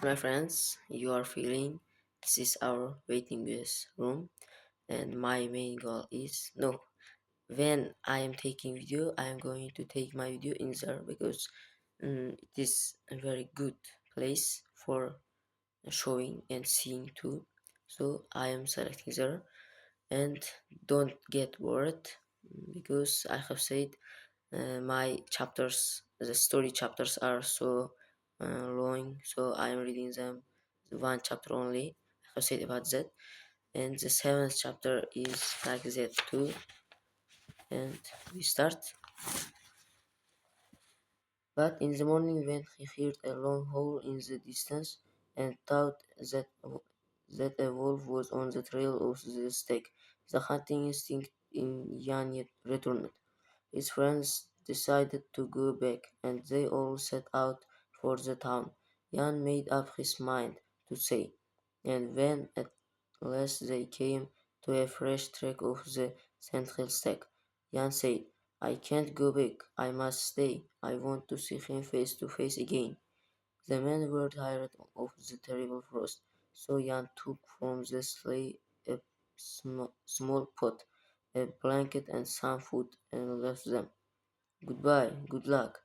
My friends, you are feeling this is our waiting room, and my main goal is no. When I am taking video, I am going to take my video in there because it is a very good place for showing and seeing too. So I am selecting there, and don't get worried because I have said my chapters, the story chapters are so long, so I am reading them one chapter only. I have said about that, and the seventh chapter is like that too. And we start. But in the morning, when he heard a long howl in the distance and thought that a wolf was on the trail of the stag, the hunting instinct in Jan yet returned. His friends decided to go back, and they all set out for the town. Jan made up his mind to stay, and when at last they came to a fresh track of the Sundhill Stag, Jan said, "I can't go back. I must stay. I want to see him face to face again." The men were tired of the terrible frost, so Jan took from the sleigh a small pot, a blanket, and some food, and left them. "Goodbye, good luck,"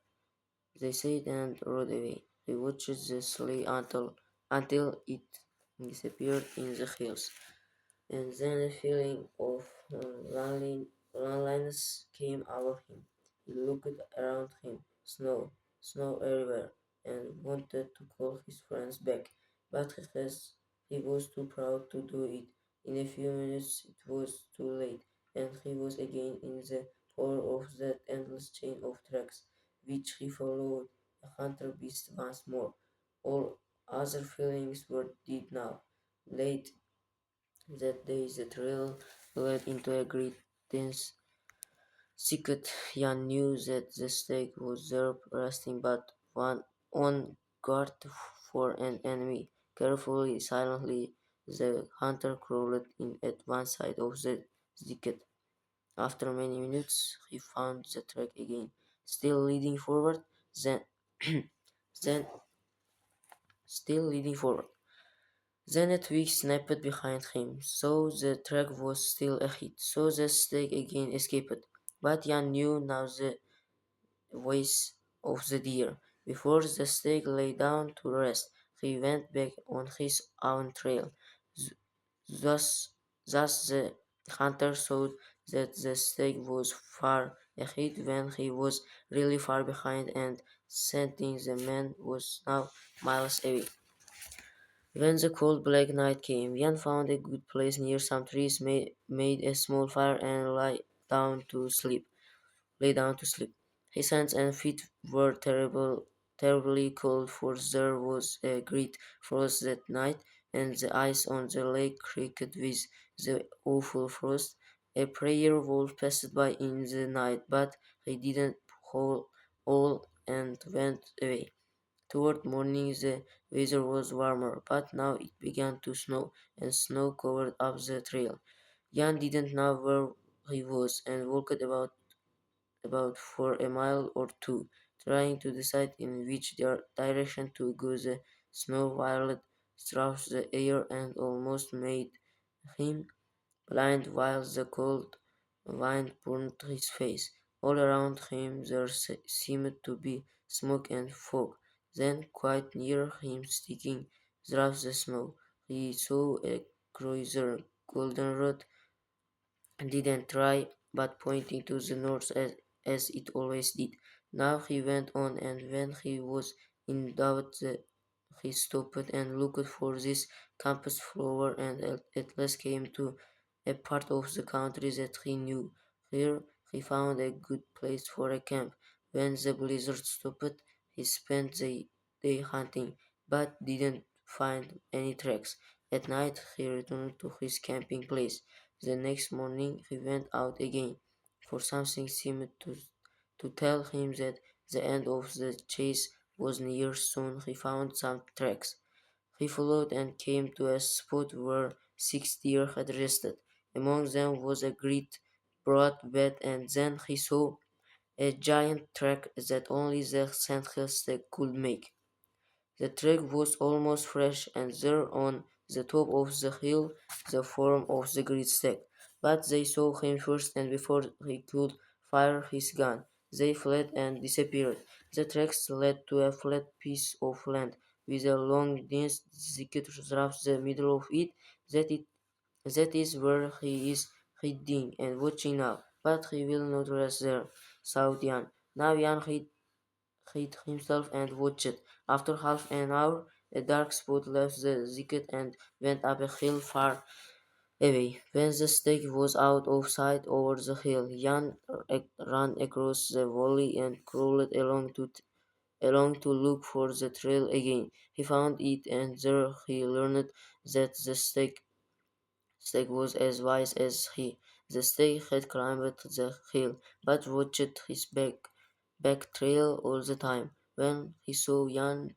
they said and rode away. They watched the sleigh until it disappeared in the hills. And then a feeling of loneliness came over him. He looked around him, snow everywhere, and wanted to call his friends back, but he was too proud to do it. In a few minutes it was too late, and he was again in the core of that endless chain of tracks, which he followed, a hunter beast once more. All other feelings were dead now. Late that day the trail led into a great dense thicket. Jan knew that the stag was there resting but one on guard for an enemy. Carefully, silently, the hunter crawled in at one side of the thicket. After many minutes, he found the track again, still leading forward, then, then still leading forward. Then a twig snapped behind him, so the track was still ahead, so the stag again escaped. But Jan knew now the voice of the deer. Before the stag lay down to rest, he went back on his own trail. Thus, thus the hunter thought that the stag was far ahead when he was really far behind, and scenting the man was now miles away. When the cold black night came, Jan found a good place near some trees, made a small fire, and lay down to sleep. His hands and feet were terribly cold, for there was a great frost that night, and the ice on the lake creaked with the awful frost. A prayer wolf passed by in the night, but he didn't howl all and went away. Toward morning the weather was warmer, but now it began to snow, and snow covered up the trail. Jan didn't know where he was, and walked about for a mile or two, trying to decide in which direction to go. The snow whirled through the air and almost made him blind while the cold wind burned his face. All around him there seemed to be smoke and fog. Then, quite near him, sticking through the snow, he saw a cruiser, goldenrod, didn't try, but pointing to the north as it always did. Now he went on, and when he was in doubt, he stopped and looked for this campus flower, and at last came to a part of the country that he knew. Here he found a good place for a camp. When the blizzard stopped, he spent the day hunting, but didn't find any tracks. At night he returned to his camping place. The next morning he went out again, for something seemed to tell him that the end of the chase was near. Soon he found some tracks. He followed and came to a spot where 6 deer had rested. Among them was a great broad bed, and then he saw a giant track that only the Sandhill stag could make. The track was almost fresh, and there on the top of the hill the form of the great stag. But they saw him first, and before he could fire his gun, they fled and disappeared. The tracks led to a flat piece of land with a long dense thicket through the middle of it. That it that is where he is hiding and watching now. But he will not rest there, thought Jan. Now Jan hid himself and watched. After half an hour, a dark spot left the thicket and went up a hill far away. When the stag was out of sight over the hill, Jan ran across the valley and crawled along to look for the trail again. He found it, and there he learned that the stag was as wise as he. The stag had climbed the hill, but watched his back trail all the time. When he saw Jan,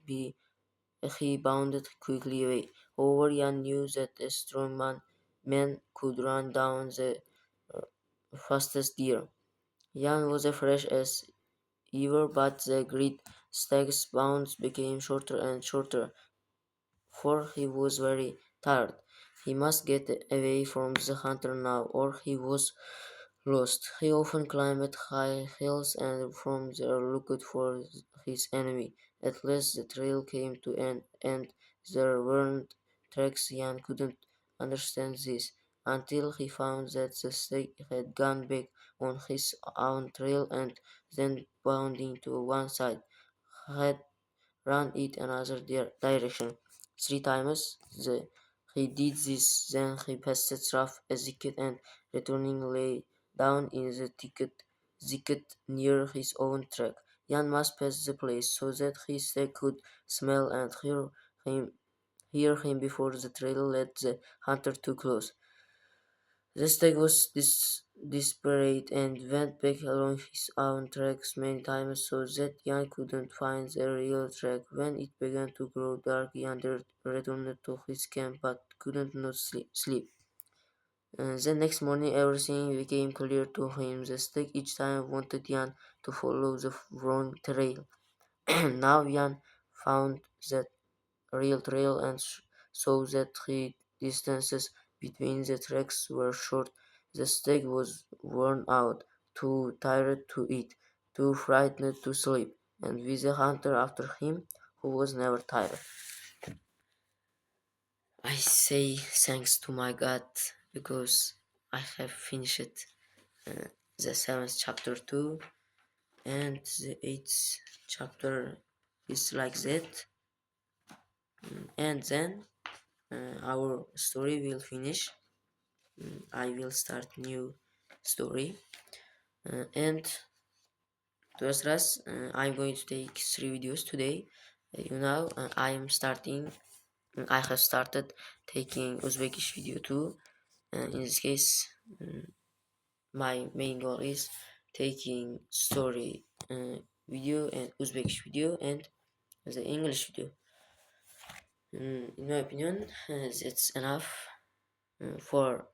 he bounded quickly away. However, Jan knew that a strong man could run down the uh, fastest deer. Jan was as fresh as ever, but the great stag's bounds became shorter and shorter, for he was very tired. He must get away from the hunter now, or he was lost. He often climbed high hills and from there looked for his enemy. At last the trail came to an end. There weren't tracks. Jan couldn't understand this until he found that the stag had gone back on his own trail and then bounding to one side had run it another direction. Three times he did this, then he passed rough as thicket and returning lay down in the thicket near his own track. Jan must pass the place so that his stag could smell and hear him before the trail led the hunter too close. The stag was desperate and went back along his own tracks many times so that Jan couldn't find the real track. When it began to grow dark, Jan returned to his camp but could not sleep. The next morning, everything became clear to him. The stag each time wanted Jan to follow the wrong trail. Now Jan found that real trail and saw that the distances between the tracks were short. The stag was worn out, too tired to eat, too frightened to sleep, and with a hunter after him who was never tired. I say thanks to my God because I have finished uh, the seventh chapter too, and the eighth chapter is like that, and then our story will finish. I will start new story, and to us, I'm going to take three videos today. I am starting. I have started taking Uzbekish video too. In this case, my main goal is taking story video and Uzbekish video and the English video. In my opinion, that's enough for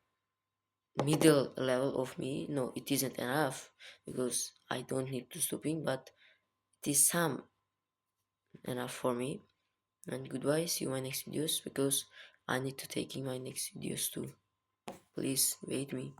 middle level of me. No, it isn't enough because I don't need to stopping, but it is some enough for me. And goodbye, see you in my next videos because I need to take in my next videos too. Please wait me.